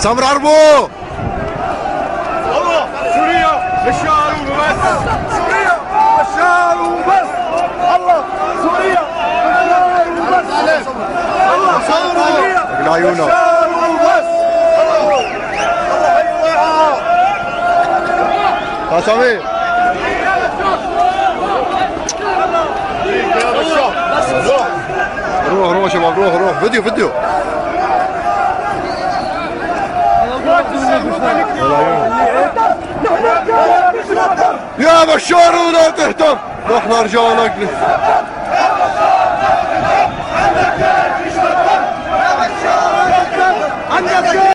سمر عربو. والله سوريا بشار وبس. سوريا بشار وبس. الله سوريا بشار وبس. الله سوريا العيونة بشار وبس. الله سمير. روح روح شباب روح روح فيديو فيديو. يا بشار ولا تهتم نحن رجالك.